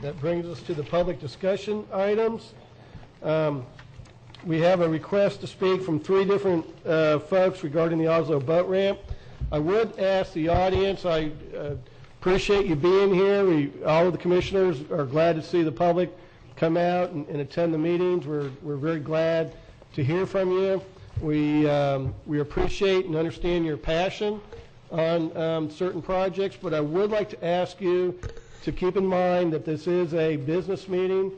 That brings us to the public discussion items. We have a request to speak from 3 different folks regarding the Oslo boat ramp. I would ask the audience, I appreciate you being here. All of the commissioners are glad to see the public come out and attend the meetings. We're very glad to hear from you. We appreciate and understand your passion on certain projects, but I would like to ask you to keep in mind that this is a business meeting.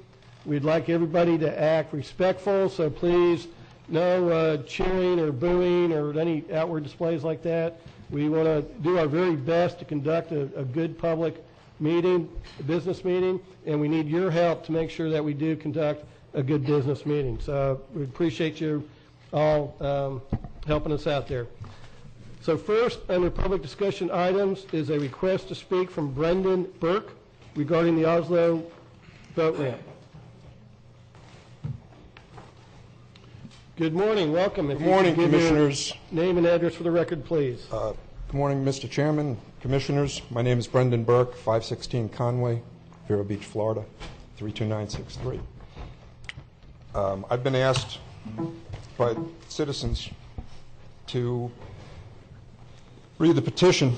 We'd like everybody to act respectful, so please no cheering or booing or any outward displays like that. We want to do our very best to conduct a good public meeting, a business meeting, and we need your help to make sure that we do conduct a good business meeting. So we appreciate you all helping us out there. So first, under public discussion items, is a request to speak from Brenden Burke regarding the Oslo boat ramp. Good morning. Welcome. Good morning, Commissioners. Name and address for the record, please. Good morning, Mr. Chairman, Commissioners. My name is Brenden Burke, 516 Conway, Vero Beach, Florida, 32963. I've been asked by citizens to read the petition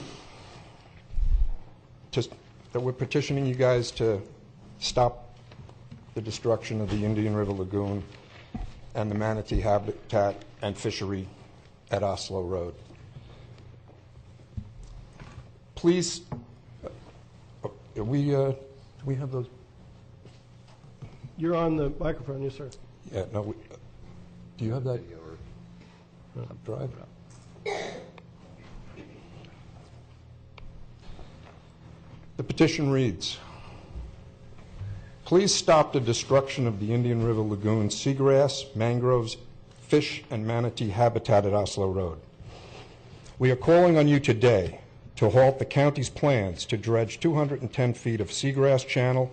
that we're petitioning you guys to stop the destruction of the Indian River Lagoon and the manatee habitat and fishery at Oslo Road. Please, do we have those? You're on the microphone, yes, sir. Yeah, no, do you have that? Drive? The petition reads, please stop the destruction of the Indian River Lagoon seagrass, mangroves, fish, and manatee habitat at Oslo Road. We are calling on you today to halt the county's plans to dredge 210 feet of seagrass channel,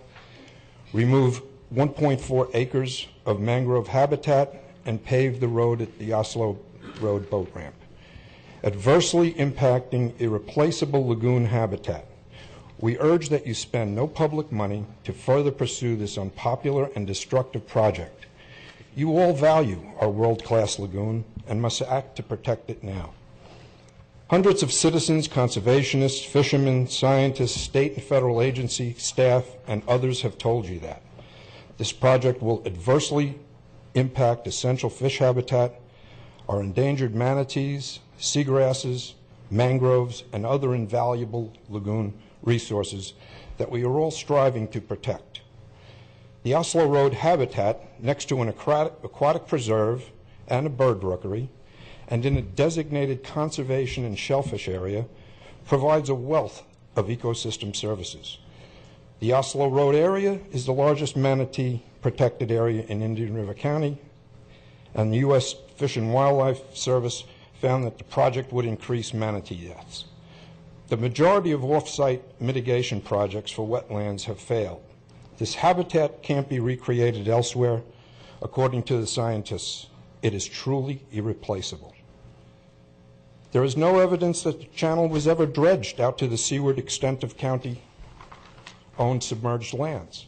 remove 1.4 acres of mangrove habitat, and pave the road at the Oslo Road boat ramp, adversely impacting irreplaceable lagoon habitat. We urge that you spend no public money to further pursue this unpopular and destructive project. You all value our world-class lagoon and must act to protect it now. Hundreds of citizens, conservationists, fishermen, scientists, state and federal agency staff, and others have told you that. This project will adversely impact essential fish habitat, our endangered manatees, seagrasses, mangroves, and other invaluable lagoon resources that we are all striving to protect. The Oslo Road habitat, next to an aquatic preserve and a bird rookery, and in a designated conservation and shellfish area, provides a wealth of ecosystem services. The Oslo Road area is the largest manatee protected area in Indian River County, and the U.S. Fish and Wildlife Service found that the project would increase manatee deaths. The majority of off-site mitigation projects for wetlands have failed. This habitat can't be recreated elsewhere. According to the scientists, it is truly irreplaceable. There is no evidence that the channel was ever dredged out to the seaward extent of county-owned submerged lands.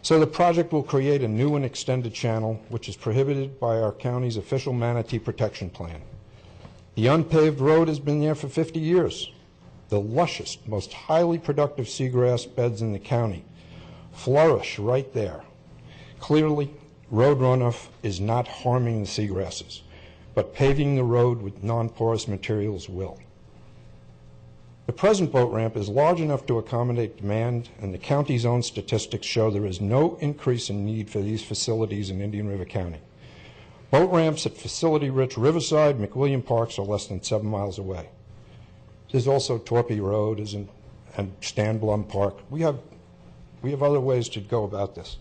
So the project will create a new and extended channel, which is prohibited by our county's official manatee protection plan. The unpaved road has been there for 50 years. The lushest, most highly productive seagrass beds in the county flourish right there. Clearly, road runoff is not harming the seagrasses, but paving the road with non-porous materials will. The present boat ramp is large enough to accommodate demand, and the county's own statistics show there is no increase in need for these facilities in Indian River County. Boat ramps at facility-rich Riverside, McWilliam Parks are less than 7 miles away. There's also Torpy Road and Stan Blum Park. We have other ways to go about this.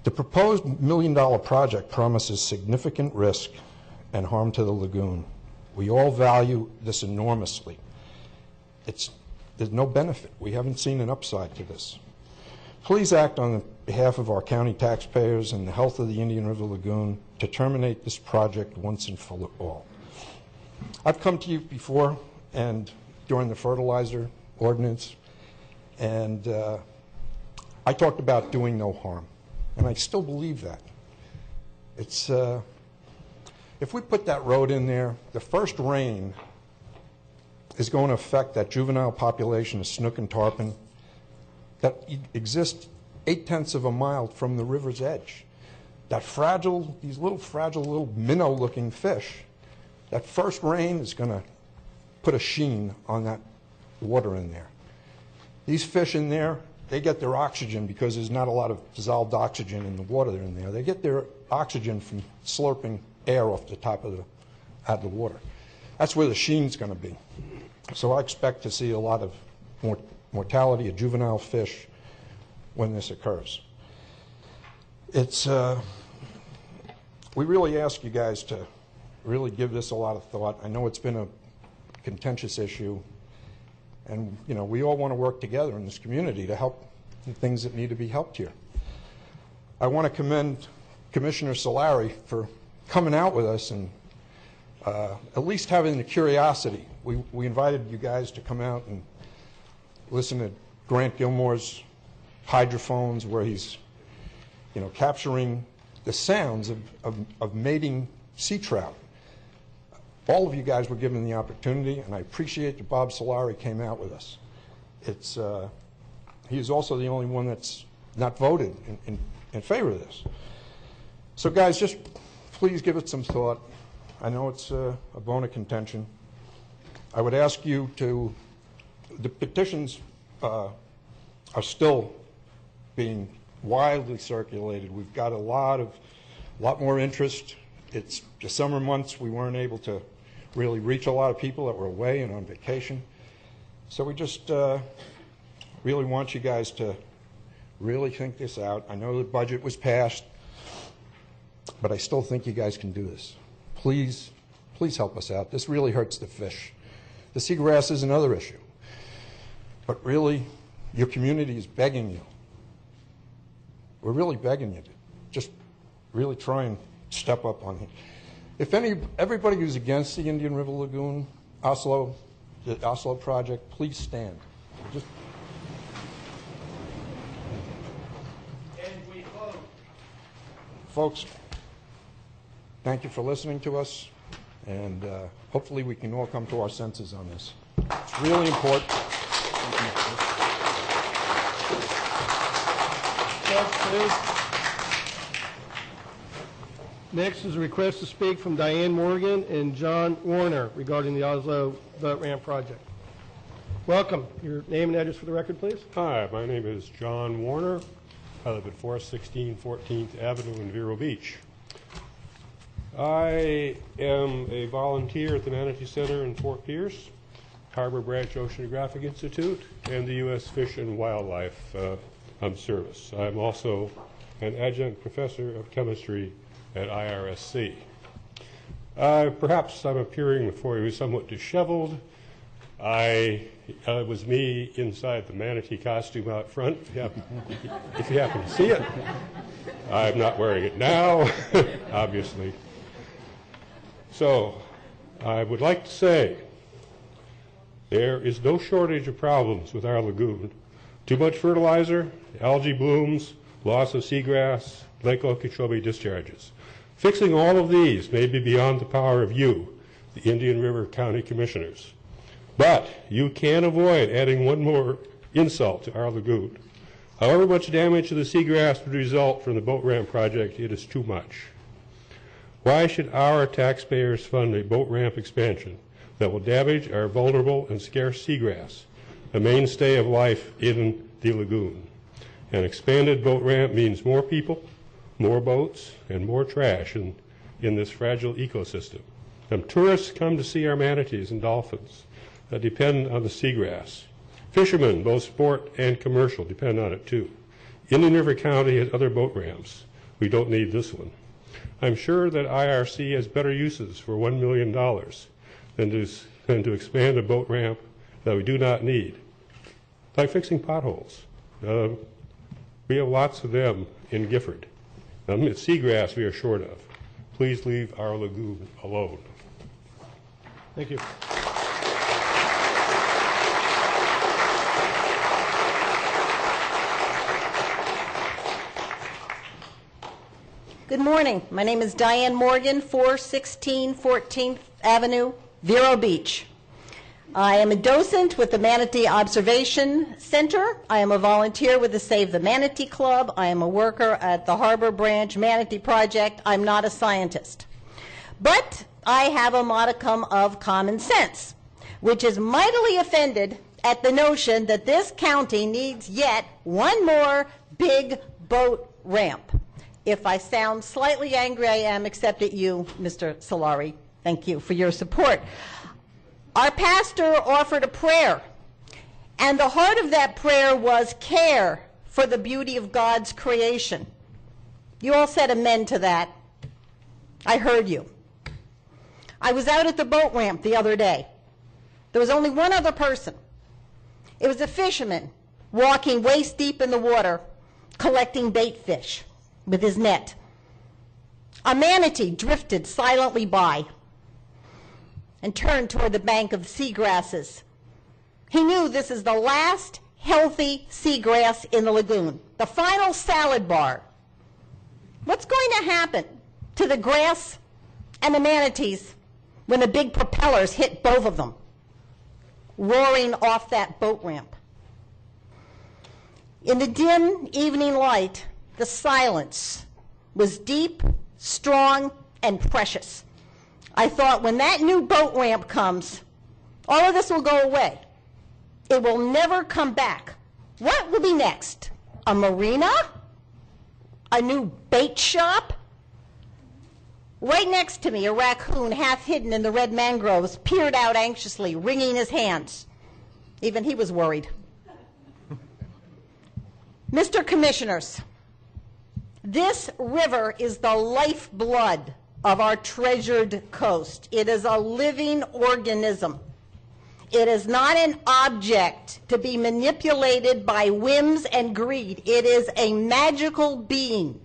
The proposed $1 million project promises significant risk and harm to the lagoon. We all value this enormously. There's no benefit. We haven't seen an upside to this. Please act on behalf of our county taxpayers and the health of the Indian River Lagoon to terminate this project once and for all. I've come to you before and during the fertilizer ordinance, and I talked about doing no harm, and I still believe that. It's, if we put that road in there, the first rain is going to affect that juvenile population of snook and tarpon that exists 0.8 of a mile from the river's edge. That fragile, these little fragile little minnow-looking fish, that first rain is going to put a sheen on that water in there. These fish in there, they get their oxygen because there's not a lot of dissolved oxygen in the water in there. They get their oxygen from slurping air off the top of out of the water. That's where the sheen's going to be. So I expect to see a lot of mortality of juvenile fish when this occurs. It's, we really ask you guys to really give this a lot of thought. I know it's been a contentious issue, and you know, we all want to work together in this community to help the things that need to be helped here. I want to commend Commissioner Solari for coming out with us and at least having the curiosity. We invited you guys to come out and listen to Grant Gilmore's hydrophones, where he's, you know, capturing the sounds of mating sea trout. All of you guys were given the opportunity, and I appreciate that Bob Solari came out with us. It's, he is also the only one that's not voted in favor of this. So guys, just please give it some thought. I know it's a bone of contention. I would ask you to, the petitions are still being widely circulated. We've got a lot more interest. It's the summer months, we weren't able to really reach a lot of people that were away and on vacation. So we just really want you guys to really think this out. I know the budget was passed, but I still think you guys can do this. Please, please help us out. This really hurts the fish. The seagrass is another issue. But really, your community is begging you. We're really begging you to just really try and step up on it. If everybody who's against the Indian River Lagoon, the Oslo project, please stand. Just. And we vote. Folks, thank you for listening to us, and hopefully we can all come to our senses on this. It's really important. Next is a request to speak from Diane Morgan and John Warner regarding the Oslo boat ramp project. Welcome. Your name and address for the record, please. Hi, my name is John Warner. I live at 416 14th Avenue in Vero Beach. I am a volunteer at the Manatee Center in Fort Pierce, Harbor Branch Oceanographic Institute, and the U.S. Fish and Wildlife Service. I'm also an adjunct professor of chemistry at IRSC. Perhaps I'm appearing before you somewhat disheveled. It was me inside the manatee costume out front, if you happen to see it. I'm not wearing it now, obviously. So, I would like to say there is no shortage of problems with our lagoon. Too much fertilizer, algae blooms, loss of seagrass, Lake Okeechobee discharges. Fixing all of these may be beyond the power of you, the Indian River County Commissioners. But you can't avoid adding one more insult to our lagoon. However much damage to the seagrass would result from the boat ramp project, it is too much. Why should our taxpayers fund a boat ramp expansion that will damage our vulnerable and scarce seagrass, a mainstay of life in the lagoon? An expanded boat ramp means more people, more boats, and more trash in this fragile ecosystem. And tourists come to see our manatees and dolphins that depend on the seagrass. Fishermen, both sport and commercial, depend on it too. Indian River County has other boat ramps. We don't need this one. I'm sure that IRC has better uses for $1 million than to expand a boat ramp that we do not need, like fixing potholes. We have lots of them in Gifford. It's seagrass we are short of. Please leave our lagoon alone. Thank you. Good morning. My name is Diane Morgan, 416 14th Avenue, Vero Beach. I am a docent with the Manatee Observation Center. I am a volunteer with the Save the Manatee Club. I am a worker at the Harbor Branch Manatee Project. I'm not a scientist. But I have a modicum of common sense, which is mightily offended at the notion that this county needs yet one more big boat ramp. If I sound slightly angry, I am, except at you, Mr. Solari. Thank you for your support. Our pastor offered a prayer, and the heart of that prayer was care for the beauty of God's creation. You all said amen to that. I heard you. I was out at the boat ramp the other day. There was only one other person. It was a fisherman walking waist deep in the water, collecting bait fish with his net. A manatee drifted silently by and turned toward the bank of seagrasses. He knew this is the last healthy seagrass in the lagoon, the final salad bar. What's going to happen to the grass and the manatees when the big propellers hit both of them, roaring off that boat ramp? In the dim evening light, the silence was deep, strong, and precious. I thought, when that new boat ramp comes, all of this will go away. It will never come back. What will be next? A marina? A new bait shop? Right next to me, a raccoon, half hidden in the red mangroves, peered out anxiously, wringing his hands. Even he was worried. Mr. Commissioners, this river is the lifeblood of our treasured coast. It is a living organism. It is not an object to be manipulated by whims and greed. It is a magical being.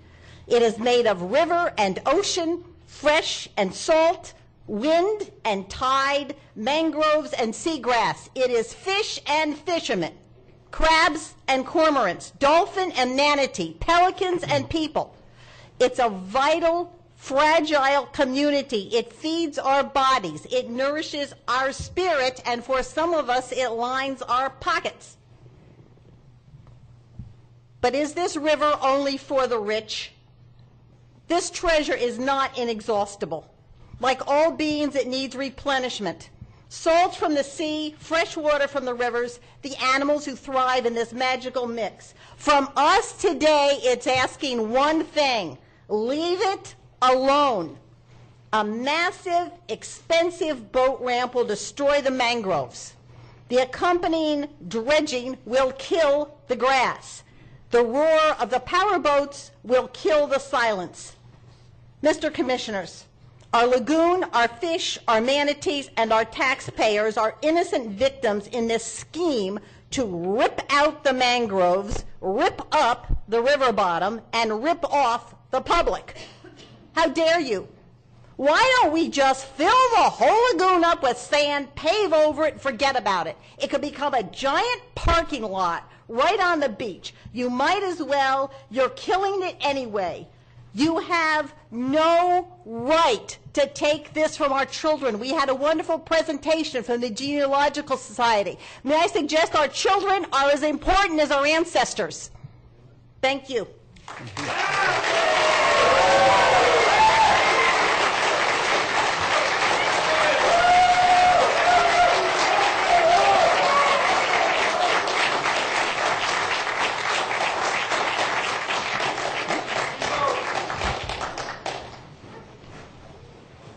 It is made of river and ocean, fresh and salt, wind and tide, mangroves and seagrass. It is fish and fishermen, crabs and cormorants, dolphin and manatee, pelicans and people. It's a vital, fragile community. It feeds our bodies. It nourishes our spirit, and for some of us, it lines our pockets. But is this river only for the rich? This treasure is not inexhaustible. Like all beings, it needs replenishment. Salt from the sea, fresh water from the rivers, the animals who thrive in this magical mix. From us today, it's asking one thing: leave it alone. A massive, expensive boat ramp will destroy the mangroves. The accompanying dredging will kill the grass. The roar of the power boats will kill the silence. Mr. Commissioners, our lagoon, our fish, our manatees, and our taxpayers are innocent victims in this scheme to rip out the mangroves, rip up the river bottom, and rip off the public. How dare you? Why don't we just fill the whole lagoon up with sand, pave over it, and forget about it? It could become a giant parking lot right on the beach. You might as well. You're killing it anyway. You have no right to take this from our children. We had a wonderful presentation from the Genealogical Society. May I suggest our children are as important as our ancestors? Thank you.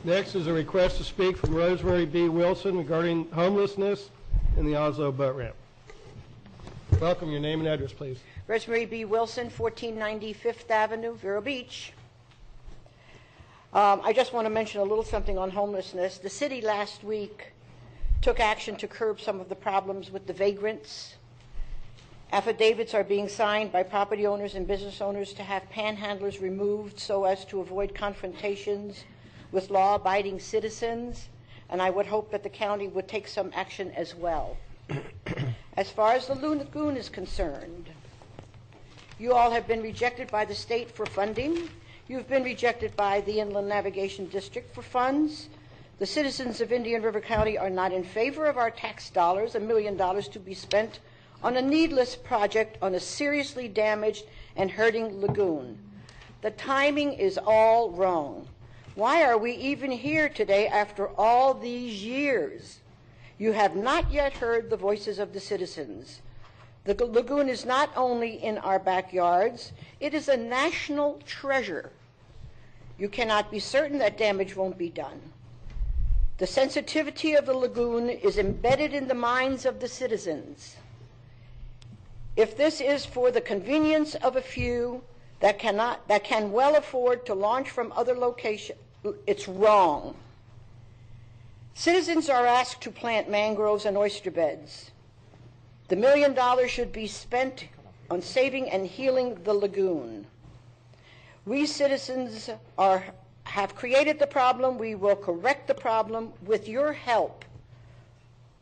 Next is a request to speak from Rosemary Bee Wilson regarding homelessness in the Oslo boat ramp. Welcome. Your name and address, please. Rosemary Bee Wilson, 1490 Fifth Avenue, Vero Beach. I just want to mention a little something on homelessness. The city last week took action to curb some of the problems with the vagrants. Affidavits are being signed by property owners and business owners to have panhandlers removed so as to avoid confrontations with law-abiding citizens, and I would hope that the county would take some action as well. As far as the lagoon is concerned, you all have been rejected by the state for funding. You've been rejected by the Inland Navigation District for funds. The citizens of Indian River County are not in favor of our tax dollars, $1 million to be spent on a needless project on a seriously damaged and hurting lagoon. The timing is all wrong. Why are we even here today after all these years? You have not yet heard the voices of the citizens. The lagoon is not only in our backyards, it is a national treasure. You cannot be certain that damage won't be done. The sensitivity of the lagoon is embedded in the minds of the citizens. If this is for the convenience of a few that can well afford to launch from other locations, it's wrong. Citizens are asked to plant mangroves and oyster beds. The $1 million should be spent on saving and healing the lagoon. We citizens have created the problem. We will correct the problem with your help.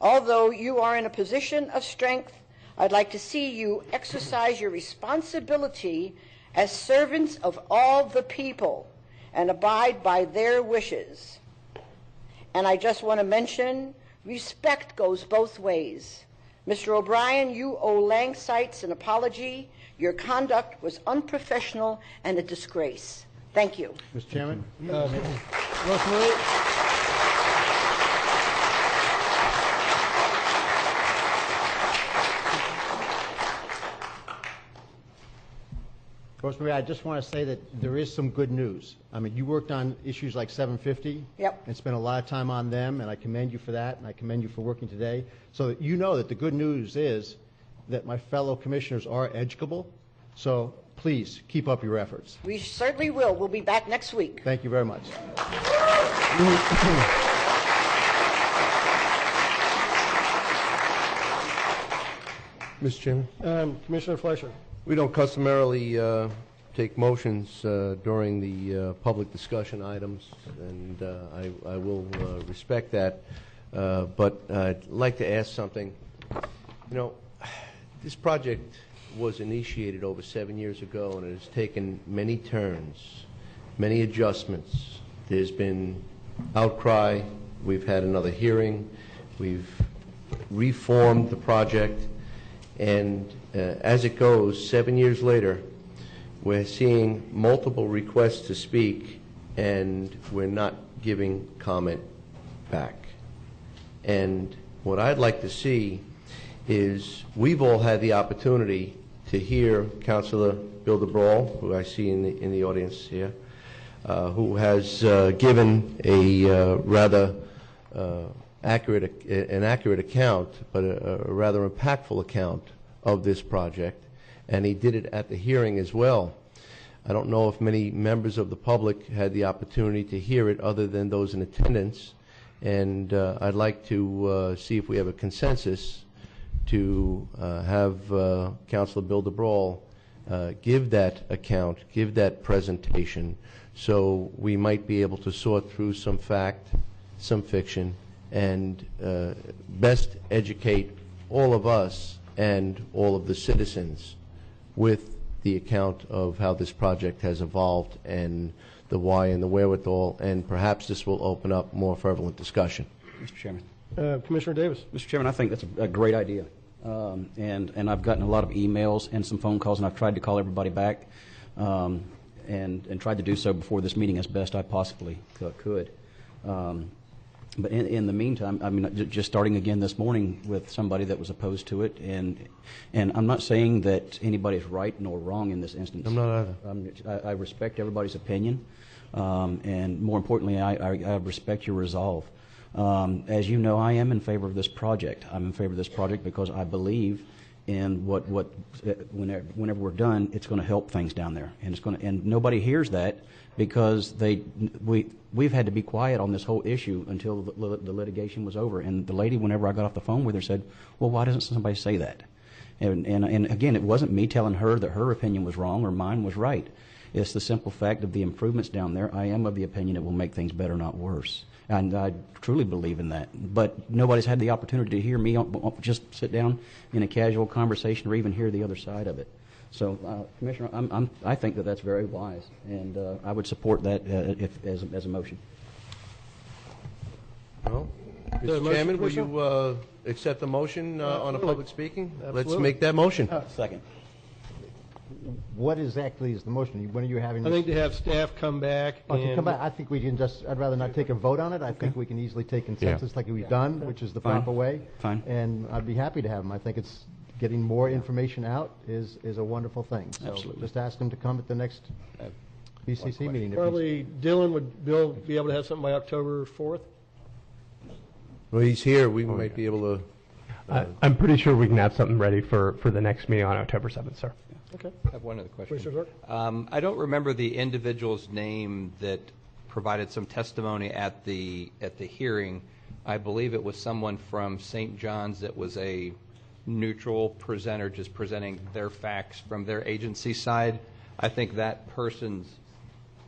Although you are in a position of strength, I'd like to see you exercise your responsibility as servants of all the people and abide by their wishes. And I just want to mention, respect goes both ways. Mr. O'Brien, you owe Lang Sites an apology. Your conduct was unprofessional and a disgrace. Thank you. Mr. Chairman? Rosemary? Rosemary, I just want to say that there is some good news. I mean, you worked on issues like 750. Yep. And spent a lot of time on them, and I commend you for that, and I commend you for working today. So that you know that the good news is that my fellow commissioners are educable. So please, keep up your efforts. We certainly will. We'll be back next week. Thank you very much. Mr. Chairman, Commissioner Fleischer. we don't customarily take motions during the public discussion items, and I will respect that. But I'd like to ask something. You know, this project was initiated over 7 years ago, and it has taken many turns, many adjustments. There's been outcry. We've had another hearing. We've reformed the project. And as it goes, 7 years later, we're seeing multiple requests to speak, and we're not giving comment back. And what I'd like to see is we've all had the opportunity to hear Councilor Bill DeBrawl, who I see in the audience here, who has given a rather accurate account, but a rather impactful account of this project, and he did it at the hearing as well. I don't know if many members of the public had the opportunity to hear it other than those in attendance, and I'd like to see if we have a consensus to have Councilor Bill DeBrawl give that account, give that presentation, so we might be able to sort through some fact, some fiction, and best educate all of us and all of the citizens with the account of how this project has evolved and the why and the wherewithal, and perhaps this will open up more fervent discussion. Mr. Chairman. Commissioner Davis. Mr. Chairman, I think that's a great idea. And I've gotten a lot of emails and some phone calls, and I've tried to call everybody back and tried to do so before this meeting as best I possibly could. But in the meantime, I mean, just starting again this morning with somebody that was opposed to it, and I'm not saying that anybody's right nor wrong in this instance. I'm not either. I respect everybody's opinion, and more importantly, I respect your resolve. As you know, I am in favor of this project. I'm in favor of this project because I believe in whenever we're done, it's going to help things down there, and nobody hears that because we've had to be quiet on this whole issue until the litigation was over. And the lady, whenever I got off the phone with her, said, "Well, why doesn't somebody say that?" And again, it wasn't me telling her that her opinion was wrong or mine was right. It's the simple fact of the improvements down there. I am of the opinion it will make things better, not worse. And I truly believe in that. But nobody's had the opportunity to hear me just sit down in a casual conversation or even hear the other side of it. So, Commissioner, I think that that's very wise, and I would support that as a motion. Well, Mr. Chairman, will you accept the motion on a public speaking? Let's make that motion. Second. What exactly is the motion? When are you having I this? think to have staff come back Okay, and... come back. I think we can just, I'd rather not take a vote on it. I think we can easily take consensus like we've done, which is the Fine. proper way. Fine. And I'd be happy to have them. I think it's, getting more information out is a wonderful thing. So Absolutely. just ask them to come at the next BCC meeting. if he's- Probably Dylan, would Bill be able to have something by October 4th? Well, he's here. We might be able to. I'm pretty sure we can have something ready for the next meeting on October 7th, sir. Okay. I have one other question. Commissioner Burke? I don't remember the individual's name that provided some testimony at the hearing. I believe it was someone from St. John's that was a neutral presenter, just presenting their facts from their agency side. I think that person's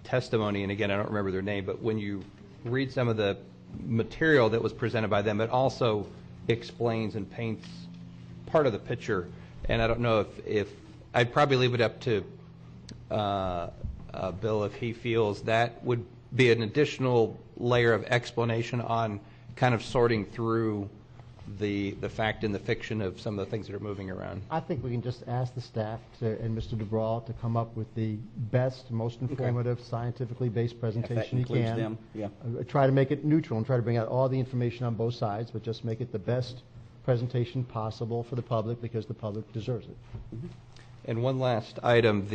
testimony, and again, I don't remember their name, but when you read some of the material that was presented by them, it also explains and paints part of the picture. And I don't know if I'd probably leave it up to Bill if he feels that would be an additional layer of explanation on kind of sorting through the fact and the fiction of some of the things that are moving around. I think we can just ask the staff and Mr. DeBraw to come up with the best, most informative, scientifically based presentation he includes can. them, yeah. Try to make it neutral and try to bring out all the information on both sides, but just make it the best presentation possible for the public because the public deserves it. And one last item,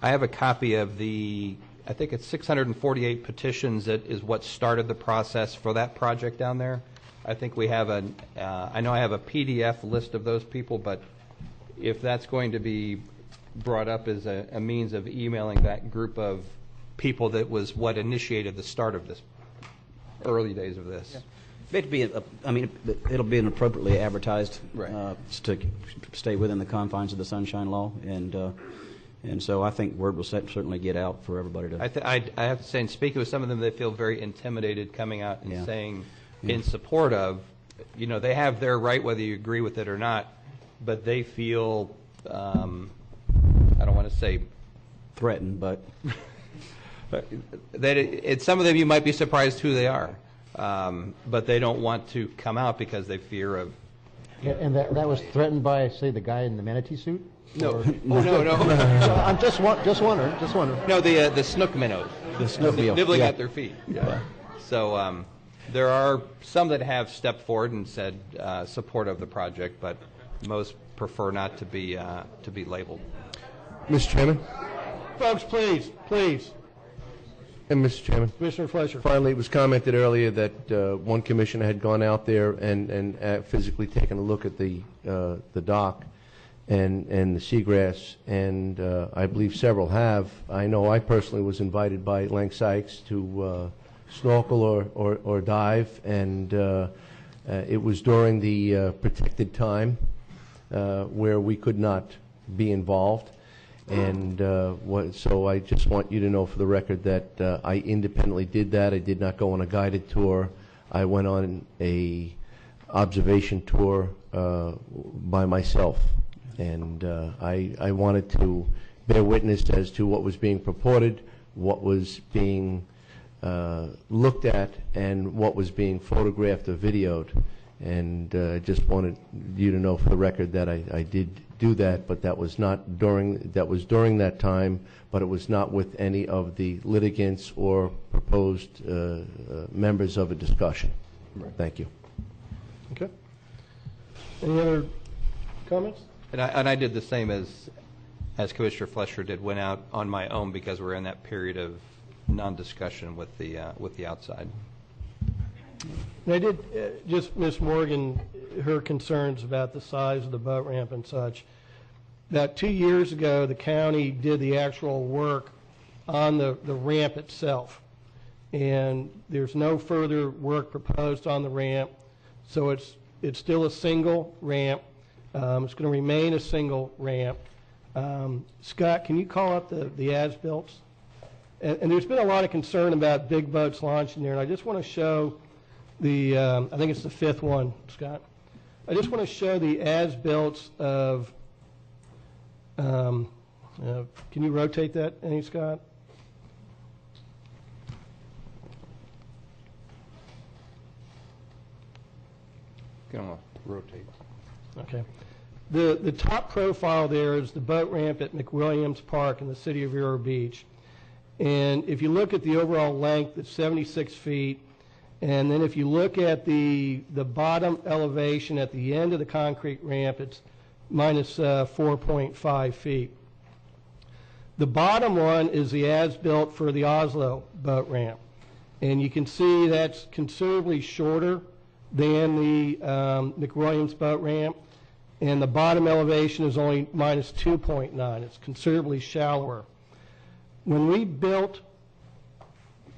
I have a copy of I think it's 648 petitions that is what started the process for that project down there. I think we have I know I have a PDF list of those people, but if that's going to be brought up as a means of emailing that group of people, that was what initiated the start of this, early days of this. It'll be an appropriately advertised, Right. To stay within the confines of the Sunshine Law, and so I think word will certainly get out for everybody to. I have to say, in speaking with some of them, they feel very intimidated coming out and Yeah. saying in support of, they have their right whether you agree with it or not, but they feel, I don't want to say threatened, but that some of them you might be surprised who they are, but they don't want to come out because they fear of. And that was threatened by, say, the guy in the manatee suit? No, Or- no. I'm just wondering. No, the snook minnows. The snook minnows, nibbling yeah. at their feet. Yeah. So there are some that have stepped forward and said support of the project, but most prefer not to be labeled. Mr. Chairman? Folks, please. And Mr. Chairman? Commissioner Fleischer. Finally, it was commented earlier that one commissioner had gone out there and physically taken a look at the dock and the seagrass, and I believe several have. I know I personally was invited by Lang Sykes to snorkel or dive, and it was during the protected time where we could not be involved. And so I just want you to know for the record that I independently did that. I did not go on a guided tour. I went on a observation tour by myself. And I wanted to bear witness as to what was being purported, what was being looked at, and what was being photographed or videoed. And I just wanted you to know for the record that I did do that, but that was during that time, but it was not with any of the litigants or proposed members of a discussion. Thank you. Okay. Any other comments? And I did the same as Commissioner Fletcher did, went out on my own because we're in that period of non-discussion with the outside. And I did, just Ms. Morgan, her concerns about the size of the boat ramp and such. About 2 years ago, the county did the actual work on the ramp itself. And there's no further work proposed on the ramp. So it's still a single ramp. It's going to remain a single ramp. Scott, can you call up the as-built? And there's been a lot of concern about big boats launching there, and I just want to show I think it's the fifth one, Scott. I just want to show the as-built of Can you rotate that any, Scott? Gonna rotate. Okay. The top profile there is the boat ramp at McWilliams Park in the city of Vero Beach. And if you look at the overall length, it's 76 feet. And then if you look at the bottom elevation at the end of the concrete ramp, it's minus 4.5 feet. The bottom one is the as-built for the Oslo boat ramp. And you can see that's considerably shorter than the McWilliams boat ramp. And the bottom elevation is only minus 2.9. It's considerably shallower. When we built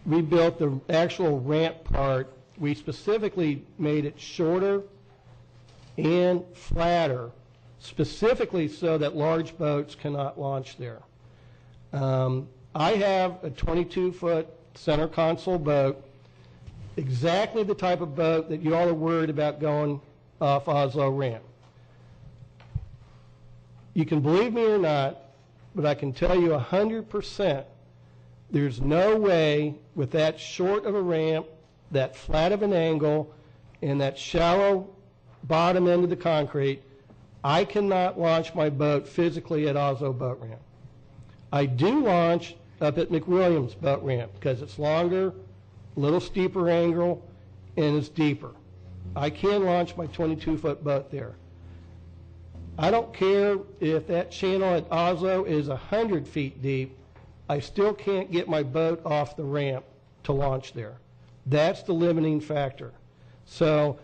the actual ramp part, we specifically made it shorter and flatter, specifically so that large boats cannot launch there. I have a 22-foot center console boat, exactly the type of boat that you all are worried about going off Oslo ramp. You can believe me or not, but I can tell you 100%, there's no way with that short of a ramp, that flat of an angle, and that shallow bottom end of the concrete, I cannot launch my boat physically at Oslo boat ramp. I do launch up at McWilliams boat ramp because it's longer, a little steeper angle, and it's deeper. I can launch my 22-foot boat there. I don't care if that channel at Oslo is 100 feet deep, I still can't get my boat off the ramp to launch there. That's the limiting factor. So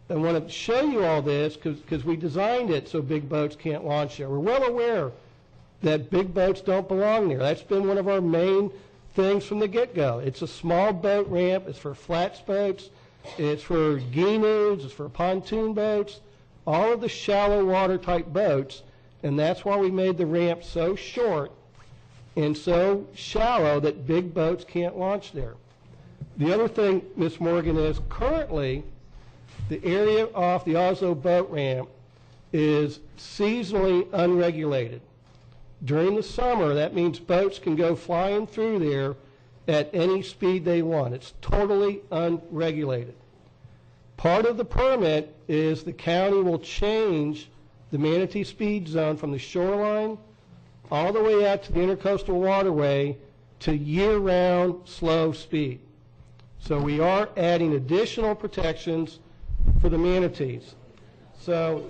I want to show you all this because we designed it so big boats can't launch there. We're well aware that big boats don't belong there. That's been one of our main things from the get-go. It's a small boat ramp. It's for flats boats. It's for canoes. It's for pontoon boats. All of the shallow water type boats, and that's why we made the ramp so short and so shallow that big boats can't launch there. The other thing, Ms. Morgan, is currently the area off the Oslo boat ramp is seasonally unregulated. During the summer, that means boats can go flying through there at any speed they want. It's totally unregulated. Part of the permit is the county will change the manatee speed zone from the shoreline all the way out to the intercoastal waterway to year-round slow speed. So we are adding additional protections for the manatees. So,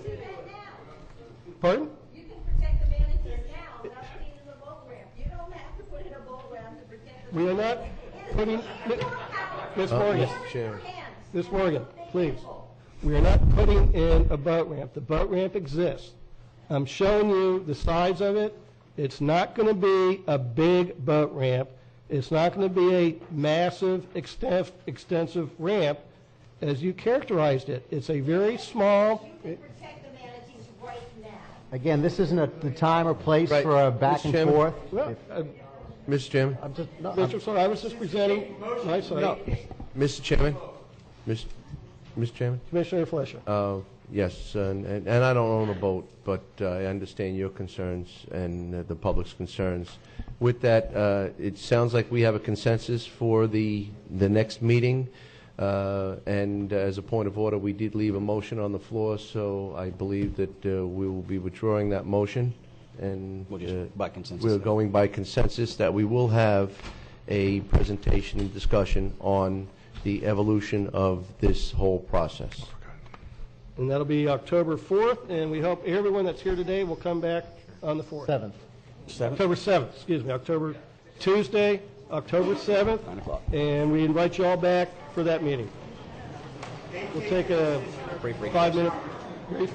pardon? You can protect the manatees now without putting in the boat ramp. You don't have to put in a boat ramp to protect the We are not putting, Ms. Morgan, Ms. Morgan, please. We are not putting in a boat ramp. The boat ramp exists. I'm showing you the size of it. It's not going to be a big boat ramp. It's not going to be a massive, extensive ramp as you characterized it. It's a very small. You can protect the manatees right now. Again, this isn't the time or place Right. for a back Mr. and Chairman? forth. Well, Mr. Chairman? I'm just, no, Mr. Sorry, I was just presenting my side. Mr. Chairman? Mr. Chairman? Commissioner Fletcher. Yes, and I don't own a boat, but I understand your concerns and the public's concerns. With that, it sounds like we have a consensus for the next meeting. And as a point of order, we did leave a motion on the floor, so I believe that we will be withdrawing that motion. And We'll just by consensus. we're going by consensus that we will have a presentation and discussion on the evolution of this whole process. And that'll be October 4th, and we hope everyone that's here today will come back on the 4th. 7th. October 7th, excuse me, Tuesday, October 7th. 9 o'clock. And we invite you all back for that meeting. We'll take a Brief recess. 5-minute brief.